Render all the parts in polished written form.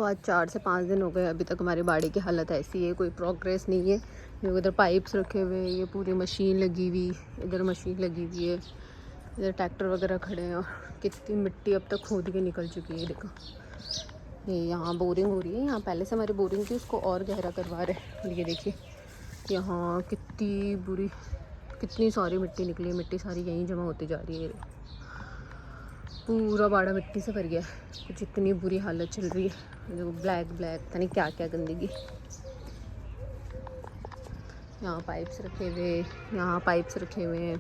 तो आज 4 से 5 दिन हो गए, अभी तक हमारी बाड़ी की हालत ऐसी है, कोई प्रोग्रेस नहीं है। ये उधर पाइप्स रखे हुए हैं, ये पूरी मशीन लगी हुई, इधर मशीन लगी हुई है, इधर ट्रैक्टर वगैरह खड़े हैं और कितनी मिट्टी अब तक खोद के निकल चुकी है। देखो ये यहाँ बोरिंग हो रही है, यहाँ पहले से हमारी बोरिंग थी, उसको और गहरा करवा रहे हैं। और ये देखिए यहाँ कितनी बुरी, कितनी सारी मिट्टी निकली है, मिट्टी सारी यहीं जमा होती जा रही है। पूरा बाड़ा मिट्टी से भर गया है, कुछ इतनी बुरी हालत चल रही है। जो ब्लैक ब्लैक पता नहीं क्या क्या गंदगी। यहाँ पाइप्स रखे हुए, यहाँ पाइप्स रखे हुए हैं।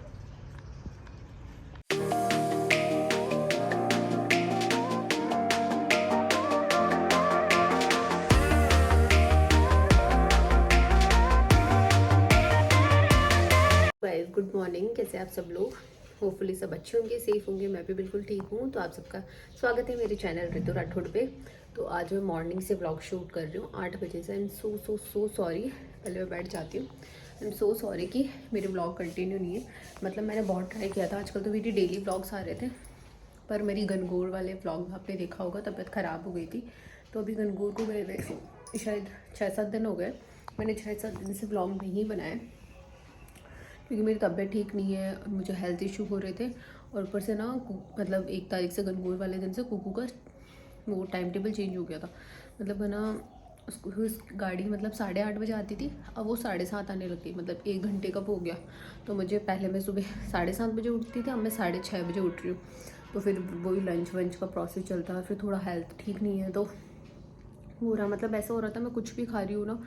गाइस गुड मॉर्निंग, कैसे आप सब लोग? होपफुली सब अच्छे होंगे, सेफ होंगे। मैं भी बिल्कुल ठीक हूँ। तो आप सबका स्वागत है मेरे चैनल ऋतु राठौड़ पे। तो आज मैं मॉर्निंग से व्लॉग शूट कर रही हूँ 8 बजे से। आई एम सो सॉरी, पहले मैं बैठ जाती हूँ। आई एम सो सॉरी कि मेरे व्लॉग कंटिन्यू नहीं है। मतलब मैंने बहुत ट्राई किया था, आजकल तो मेरी डेली व्लॉग्स आ रहे थे, पर मेरी गनगौर वाले व्लॉग आपने देखा होगा, तबीयत ख़राब हो गई थी। तो अभी गनगौर को गए हुए शायद 6-7 दिन हो गए, मैंने 6-7 दिन से व्लॉग नहीं बनाए क्योंकि मेरी तबीयत ठीक नहीं है, मुझे हेल्थ इशू हो रहे थे। और ऊपर से ना मतलब 1 तारीख से गनगौर वाले दिन से कुकू का वो टाइम टेबल चेंज हो गया था। मतलब है ना, उसको गाड़ी मतलब 8:30 बजे आती थी, अब वो 7:30 आने लग गई, मतलब 1 घंटे का हो गया। तो मुझे पहले मैं सुबह 7:30 बजे उठती थी, अब मैं 6:30 बजे उठ रही हूँ। तो फिर वही लंच वंच का प्रोसेस चलता है, फिर थोड़ा हेल्थ ठीक नहीं है तो हो रहा, मतलब ऐसा हो रहा था मैं कुछ भी खा रही हूँ ना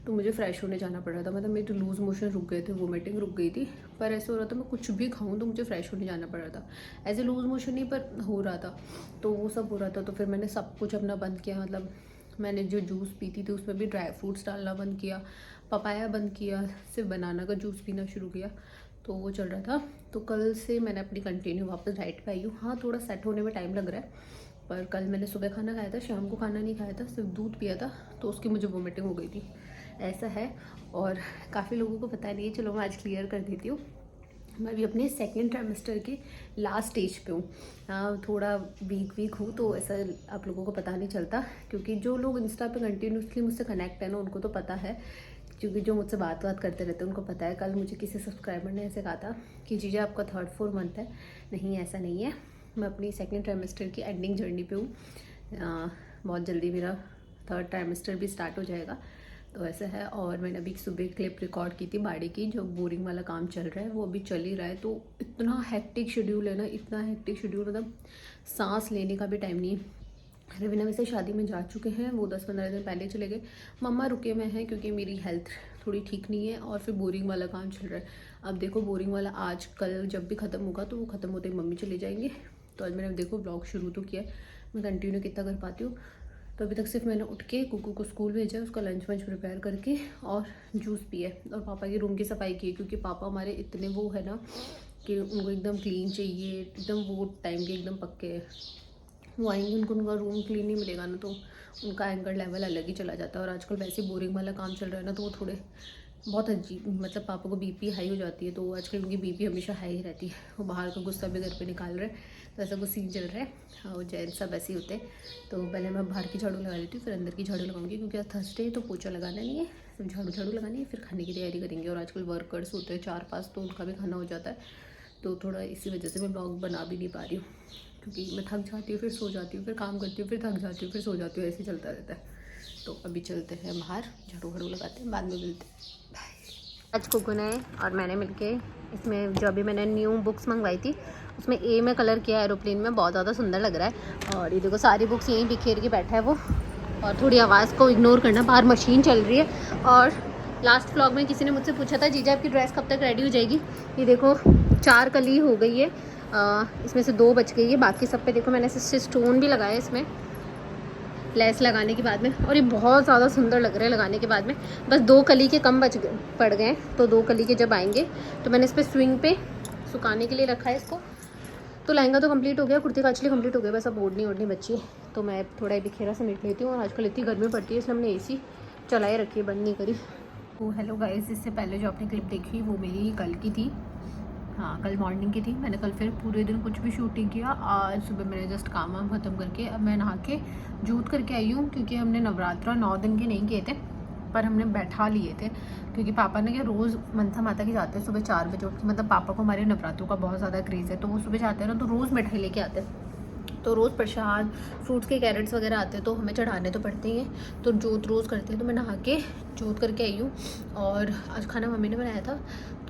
तो मुझे फ्रेश होने जाना पड़ रहा था। मतलब मेरे लूज़ मोशन रुक गए थे, वोमिटिंग रुक गई थी, पर ऐसा हो रहा था मैं कुछ भी खाऊं तो मुझे फ्रेश होने जाना पड़ रहा था। ऐसे लूज़ मोशन नहीं पर हो रहा था, तो वो सब हो रहा था। तो फिर मैंने सब कुछ अपना बंद किया। मतलब मैंने जो जूस पीती थी उसमें भी ड्राई फ्रूट्स डालना बंद किया, पपाया बंद किया, सिर्फ बनाना का जूस पीना शुरू किया। तो वो चल रहा था। तो कल से मैंने अपनी कंटिन्यू वापस डाइट पे आई हूँ। हाँ, थोड़ा सेट होने में टाइम लग रहा है, पर कल मैंने सुबह खाना खाया था, शाम को खाना नहीं खाया था, सिर्फ दूध पिया था, तो उसकी मुझे वोमिटिंग हो गई थी। ऐसा है, और काफ़ी लोगों को पता नहीं है। चलो मैं आज क्लियर कर देती हूँ। मैं भी अपने सेकेंड ट्राइमेस्टर के लास्ट स्टेज पे हूँ। थोड़ा वीक हूँ, तो ऐसा आप लोगों को पता नहीं चलता, क्योंकि जो लोग इंस्टा पे कंटिन्यूसली मुझसे कनेक्ट है ना, उनको तो पता है, क्योंकि जो मुझसे बात करते रहते हैं उनको पता है। कल मुझे किसी सब्सक्राइबर ने ऐसे कहा था कि जीजा आपका 3rd-4th मंथ है। नहीं, ऐसा नहीं है, मैं अपनी सेकेंड ट्राइमेस्टर की एंडिंग जर्नी पे हूँ। बहुत जल्दी मेरा 3rd ट्राइमेस्टर भी स्टार्ट हो जाएगा, तो ऐसा है। और मैंने अभी सुबह क्लिप रिकॉर्ड की थी बाड़ी की, जो बोरिंग वाला काम चल रहा है वो अभी चल ही रहा है। तो इतना हेक्टिक शेड्यूल है ना, इतना हेक्टिक शेड्यूल, मतलब सांस लेने का भी टाइम नहीं है। रवीना वैसे शादी में जा चुके हैं, वो 10-15 दिन पहले चले गए। मम्मा रुके हुए हैं क्योंकि मेरी हेल्थ थोड़ी ठीक नहीं है, और फिर बोरिंग वाला काम चल रहा है। अब देखो बोरिंग वाला आज कल जब भी ख़त्म होगा तो वो ख़त्म होते ही मम्मी चले जाएंगे। तो आज मैंने देखो ब्लॉग शुरू तो किया है, मैं कंटिन्यू कितना कर पाती हूँ। तो अभी तक सिर्फ मैंने उठ के कुकू को स्कूल भेजा, उसका लंच वंच प्रिपेयर करके और जूस पिए, और पापा की रूम की सफाई की, क्योंकि पापा हमारे इतने वो है ना कि उनको एकदम क्लीन चाहिए, एकदम वो टाइम के एकदम पक्के है। वो आएंगे, उनका रूम क्लीन नहीं मिलेगा ना, तो उनका एंगर लेवल अलग ही चला जाता है। और आजकल वैसे बोरिंग वाला काम चल रहा है ना, तो वो थोड़े बहुत अजीब, मतलब पापा को बीपी हाई हो जाती है, तो आजकल उनकी बीपी हमेशा हाई ही रहती है। वो बाहर का गुस्सा भी घर पे निकाल रहे हैं, तो ऐसा कुछ सीन चल रहा है। और जेंट्स सब ऐसे ही होते हैं। तो पहले मैं बाहर की झाड़ू लगा लेती हूँ, फिर अंदर की झाड़ू लगाऊंगी, क्योंकि आज थर्सडे तो पोछा लगाना नहीं है, फिर झाड़ू लगानी है, फिर खाने की तैयारी करेंगे। और आजकल वर्कर्स होते हैं 4-5, तो उनका भी खाना हो जाता है। तो थोड़ा इसी वजह से मैं ब्लॉग बना भी नहीं पा रही हूँ, क्योंकि मैं थक जाती हूँ, फिर सो जाती हूँ, फिर काम करती हूँ, फिर थक जाती हूँ, फिर सो जाती हूँ, ऐसे चलता रहता है। तो अभी चलते हैं बाहर, झाड़ू लगाते हैं, बाद में मिलते हैं। बाय। आज कुकू ने और मैंने मिलके इसमें जो अभी मैंने न्यू बुक्स मंगवाई थी, उसमें ए में कलर किया एरोप्लेन में, बहुत ज़्यादा सुंदर लग रहा है। और ये देखो सारी बुक्स यहीं बिखेर के बैठा है वो। और थोड़ी आवाज़ को इग्नोर करना, बाहर मशीन चल रही है। और लास्ट व्लॉग में किसी ने मुझसे पूछा था जीजा आपकी ड्रेस कब तक रेडी हो जाएगी। ये देखो 4 कली हो गई है, इसमें से 2 बच गई है, बाकी सब पे देखो मैंने इससे स्टोन भी लगाए इसमें लेस लगाने के बाद में। और ये बहुत ज़्यादा सुंदर लग रहा है लगाने के बाद में। बस 2 कली के कम पड़ गए, तो 2 कली के जब आएंगे तो मैंने इस पर स्विंग पे सुखाने के लिए रखा है इसको। तो लहंगा तो कंप्लीट हो गया, कुर्ती का एक्चुअली कंप्लीट हो गया, बस अब ओढ़नी बची है। तो मैं थोड़ा बिखेरा समेट लेती हूँ। और आजकल इतनी गर्मी पड़ती है, इसलिए हमने AC चलाए रखी है, बंद नहीं करी। तो हेलो गाइस, इससे पहले जो आपने क्लिप देखी वो मेरी कल की थी, हाँ कल मॉर्निंग की थी। मैंने कल फिर पूरे दिन कुछ भी शूट नहीं किया। आज सुबह मैंने जस्ट काम वाम ख़त्म करके अब मैं नहा के जोत करके आई हूँ, क्योंकि हमने नवरात्रा 9 दिन के नहीं किए थे, पर हमने बैठा लिए थे, क्योंकि पापा ने क्या रोज़ मंथा माता की जाते हैं सुबह 4 बजे उठ के। मतलब पापा को हमारे नवरात्रों का बहुत ज़्यादा क्रेज़ है, तो वो सुबह जाते हैं ना, तो रोज़ मिठाई लेके आते हैं। तो रोज़ प्रसाद फ्रूट्स के कैरेट्स वगैरह आते हैं, तो हमें चढ़ाने तो पड़ते ही हैं। तो जोत रोज़ करते हैं, तो मैं नहा के जोत करके आई हूँ। और आज खाना मम्मी ने बनाया था,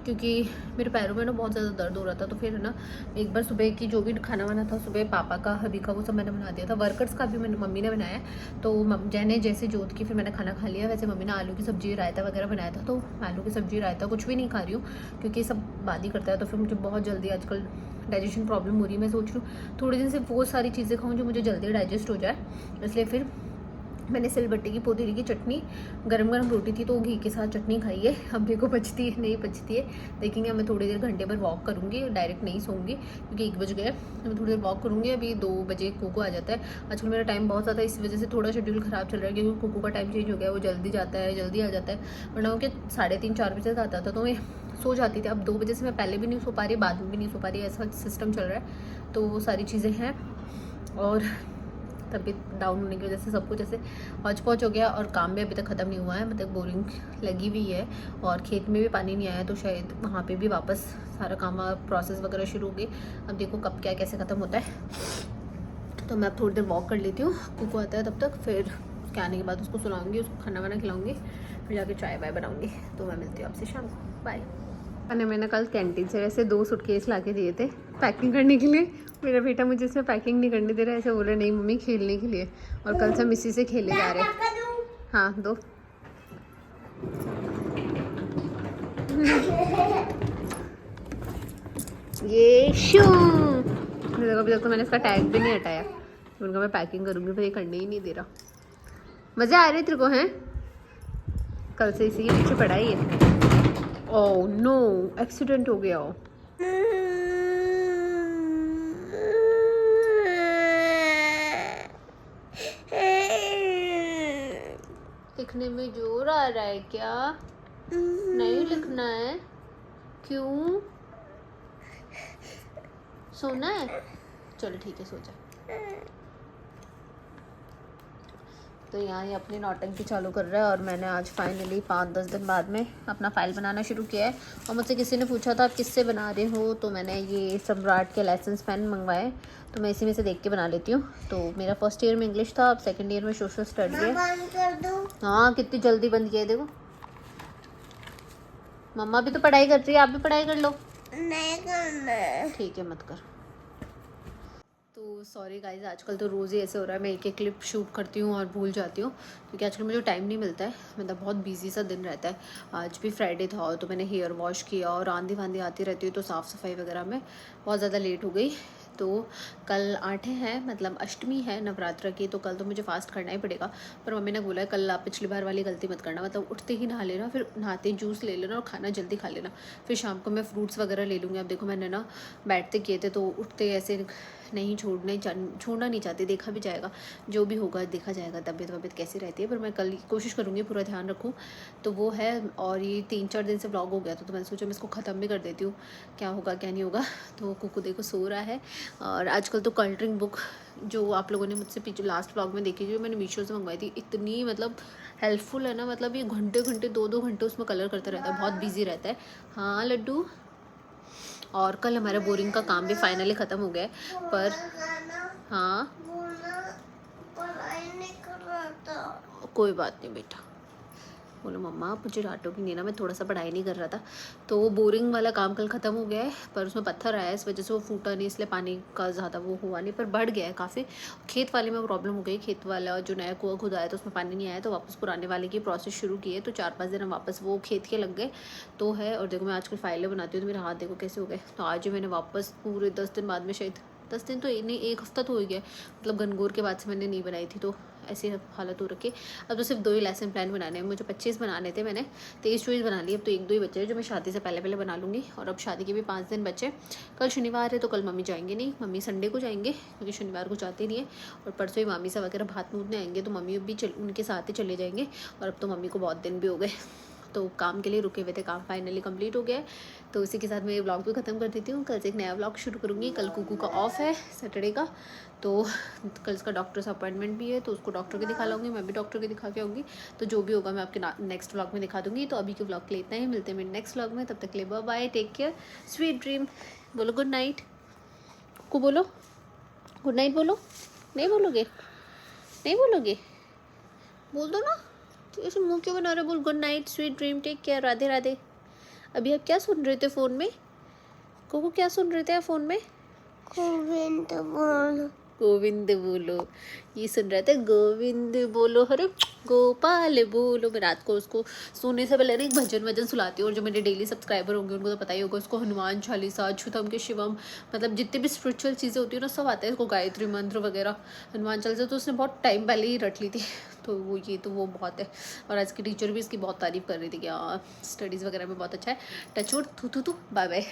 क्योंकि मेरे पैरों में ना बहुत ज़्यादा दर्द हो रहा था। तो फिर ना एक बार सुबह की जो भी खाना वाना था, सुबह पापा का हबी का वो सब मैंने बना दिया था। वर्कर्स का भी मैंने मम्मी ने बनाया। तो जैने जैसे जोत की फिर मैंने खाना खा लिया। वैसे मम्मी ने आलू की सब्ज़ी रायता वगैरह बनाया था, तो आलू की सब्ज़ी रायता कुछ भी नहीं खा रही हूँ, क्योंकि सब बादी करता है। तो फिर मुझे बहुत जल्दी आजकल डाइजेशन प्रॉब्लम हो रही है। मैं सोच रही हूँ थोड़े दिन से वो सारी चीज़ें खाऊं जो मुझे जल्दी डाइजेस्ट हो जाए। इसलिए फिर मैंने सिलबट्टे की पुदीने की चटनी, गरम गरम रोटी थी तो घी के साथ चटनी खाई है। अब देखो बचती है नहीं बचती है, देखेंगे। मैं थोड़ी देर घंटे भर वॉक करूँगी, डायरेक्ट नहीं सोऊंगी, क्योंकि 1 बज गया। मैं थोड़ी देर वॉक करूँगी। अभी 2 बजे कुकू आ जाता है। आजकल मेरा टाइम बहुत ज़्यादा इस वजह से थोड़ा शेड्यूल ख़राब चल रहा है, क्योंकि कुकू का टाइम चेंज हो गया है। वो जल्दी जाता है, जल्दी आ जाता है। वरना कि 3:30-4 बजे तक आता था, तो मैं सो जाती थी। अब 2 बजे से मैं पहले भी नहीं सो पा रही, बाद में भी नहीं सो पा रही, ऐसा सिस्टम चल रहा है। तो वो सारी चीज़ें हैं, और तबीयत डाउन होने की वजह से सब कुछ ऐसे हौच पौच हो गया। और काम भी अभी तक ख़त्म नहीं हुआ है, मतलब बोरिंग लगी हुई है। और खेत में भी पानी नहीं आया, तो शायद वहाँ पे भी वापस सारा काम प्रोसेस वगैरह शुरू हो गई। अब देखो कब क्या कैसे ख़त्म होता है। तो मैं अब थोड़ी देर वॉक कर लेती हूँ, कुकू आता है तब तक। फिर उसके आने के बाद उसको सुलाऊंगी, उसको खाना वाना खिलाऊंगी, फिर जाके चाय वाय बनाऊंगी। तो मैं मिलती हूँ आपसे शाम को, बाय। मैंने कल कैंटीन से वैसे 2 सूटकेस ला के दिए थे पैकिंग करने के लिए। मेरा बेटा मुझे इसमें पैकिंग नहीं करने दे रहा है, ऐसे बोल रहा नहीं मम्मी खेलने के लिए। और कल से हम इसी से खेले जा रहे हैं। हाँ दो। ये शू देखो, अभी तक तो मैंने इसका टैग भी नहीं हटाया। उनका मैं पैकिंग करूँगी, पर ये करने ही नहीं दे रहा। मज़े आ रहे तेरे को हैं? कल से इसी के पीछे पड़ा ही है। ओह नो, एक्सीडेंट हो गया हो। लिखने में जोर आ रहा है क्या? नहीं लिखना है? क्यों? सोना है? चलो ठीक है, सो जा। तो यहाँ ये अपनी नौटंकी चालू कर रहा है। और मैंने आज फाइनली 5-10 दिन बाद में अपना फ़ाइल बनाना शुरू किया है। और मुझसे किसी ने पूछा था आप किससे बना रहे हो, तो मैंने ये सम्राट के लाइसेंस पेन मंगवाए, तो मैं इसी में से देख के बना लेती हूँ। तो मेरा फर्स्ट ईयर में इंग्लिश था, अब सेकेंड ईयर में सोशल स्टडी है। हाँ कितनी जल्दी बंद किया है देखो। मम्मा भी तो पढ़ाई कर रही है, आप भी पढ़ाई कर लो। नहीं करना। ठीक है मत कर। तो सॉरी गाइज, आजकल तो रोज़ ही ऐसे हो रहा है, मैं एक क्लिप शूट करती हूँ और भूल जाती हूँ, क्योंकि आजकल मुझे टाइम नहीं मिलता है। मतलब बहुत बिजी सा दिन रहता है। आज भी फ्राइडे था, तो मैंने हेयर वॉश किया, और आंधी वांधी आती रहती है, तो साफ़ सफाई वगैरह में बहुत ज़्यादा लेट हो गई। तो कल 8 है, मतलब अष्टमी है नवरात्र की, तो कल तो मुझे फास्ट करना ही पड़ेगा। पर मम्मी ने बोला है कल आप पिछली बार वाली गलती मत करना, मतलब उठते ही नहा लेना, फिर नहाते जूस ले लेना और खाना जल्दी खा लेना, फिर शाम को मैं फ्रूट्स वगैरह ले लूँगी। अब देखो मैंने ना बैठते किए थे, तो उठते ऐसे नहीं छोड़ना नहीं चाहती। देखा भी जाएगा, जो भी होगा देखा जाएगा, तबीयत कैसी रहती है। पर मैं कल कोशिश करूँगी पूरा ध्यान रखूँ, तो वो है। और ये 3-4 दिन से ब्लॉग हो गया था, तो मैंने सोचा मैं इसको ख़त्म भी कर देती हूँ, क्या होगा क्या नहीं होगा। तो कुकू देखो सो रहा है। और आजकल तो कलरिंग बुक जो आप लोगों ने मुझसे पीछे लास्ट ब्लॉग में देखी, जो मैंने मीशो से मंगवाई थी, इतनी मतलब हेल्पफुल है ना। मतलब ये घंटे 2-2 घंटे उसमें कलर करता रहता है, बहुत बिजी रहता है। हाँ लड्डू। और कल हमारा बोरिंग का काम भी फाइनली ख़त्म हो गया है। पर हाँ कोई बात नहीं बेटा, बोलो मम्मा मुझे डांटोगी नहीं ना, मैं थोड़ा सा पढ़ाई नहीं कर रहा था। तो वो बोरिंग वाला काम कल ख़त्म हो गया है, पर उसमें पत्थर आया है, इस वजह से वो फूटा नहीं, इसलिए पानी का ज़्यादा वो हुआ नहीं, पर बढ़ गया है काफ़ी। खेत वाले में प्रॉब्लम हो गई, खेत वाला जो नया कुआं खुदा है तो उसमें पानी नहीं आया, तो वापस पुराने वाले की प्रोसेस शुरू की है। तो 4-5 दिन हम वापस वो खेत के लग गए तो है। और देखो मैं आजकल फाइलें बनाती हूँ, तो मेरे हाथ देखो कैसे हो गए। तो आज मैंने वापस पूरे 10 दिन बाद में, शायद 10 दिन तो नहीं, 1 हफ्ता तो हो गया, मतलब गनगौर के बाद से मैंने नहीं बनाई थी, तो ऐसी हालत हो रखी। अब तो सिर्फ 2 ही लेसन प्लान बनाने हैं मुझे। 25 बनाने थे, मैंने 23-24 बना लिए। अब तो 1-2 ही बचे हैं जो मैं शादी से पहले बना लूँगी। और अब शादी के भी 5 दिन बचे। कल शनिवार है, तो कल मम्मी जाएंगे नहीं, मम्मी संडे को जाएंगे, क्योंकि शनिवार को जाते नहीं है। और परसों ही मामी सा वगैरह भात मूदने आएंगे, तो मम्मी भी उनके साथ ही चले जाएंगे। और अब तो मम्मी को बहुत दिन भी हो गए, तो काम के लिए रुके हुए थे, काम फाइनली कंप्लीट हो गया है। तो इसी के साथ मैं ये व्लॉग भी ख़त्म कर देती हूँ। कल से एक नया व्लॉग शुरू करूँगी। कल कुकू का ऑफ है सैटरडे का, तो कल इसका डॉक्टर से अपॉइंटमेंट भी है, तो उसको डॉक्टर के दिखा लाऊंगी, मैं भी डॉक्टर के दिखा के आऊँगी। तो जो भी होगा मैं आपके नेक्स्ट व्लॉग में दिखा दूँगी। तो अभी के व्लॉग के लिए इतना ही, मिलते हैं मेरे नेक्स्ट व्लॉग में। तब तक के लिए bye bye, take care, sweet dream. बोलो गुड नाइट को, बोलो गुड नाइट, बोलो। नहीं बोलोगे? नहीं बोलोगे? बोल दो ना, तो ऐसे मुँह क्यों बना रहे? बोल good night, sweet dream, take care, Radhe Radhe. अभी आप क्या सुन रहे थे फ़ोन में? कोको क्या सुन रहे थे आप फ़ोन में? गोविंद बोलो, गोविंद बोलो। ये सुन रहे थे गोविंद बोलो, अरे गोपाल बोलो। मैं रात को उसको सोने से पहले ना एक भजन सुलाती हूँ, और जो मेरे डेली सब्सक्राइबर होंगे उनको तो पता ही होगा, उसको हनुमान चालीसा, अच्युतम के शिवम, मतलब जितनी भी स्पिरिचुअल चीज़ें होती है ना सब आता है इसको, गायत्री मंत्र वगैरह, हनुमान चालीसा तो उसने बहुत टाइम पहले ही रट ली थी। तो वो बहुत है। और आज की टीचर भी इसकी बहुत तारीफ़ कर रही थी कि हाँ स्टडीज़ वगैरह में बहुत अच्छा है। टच वुड, थू बाय बाय।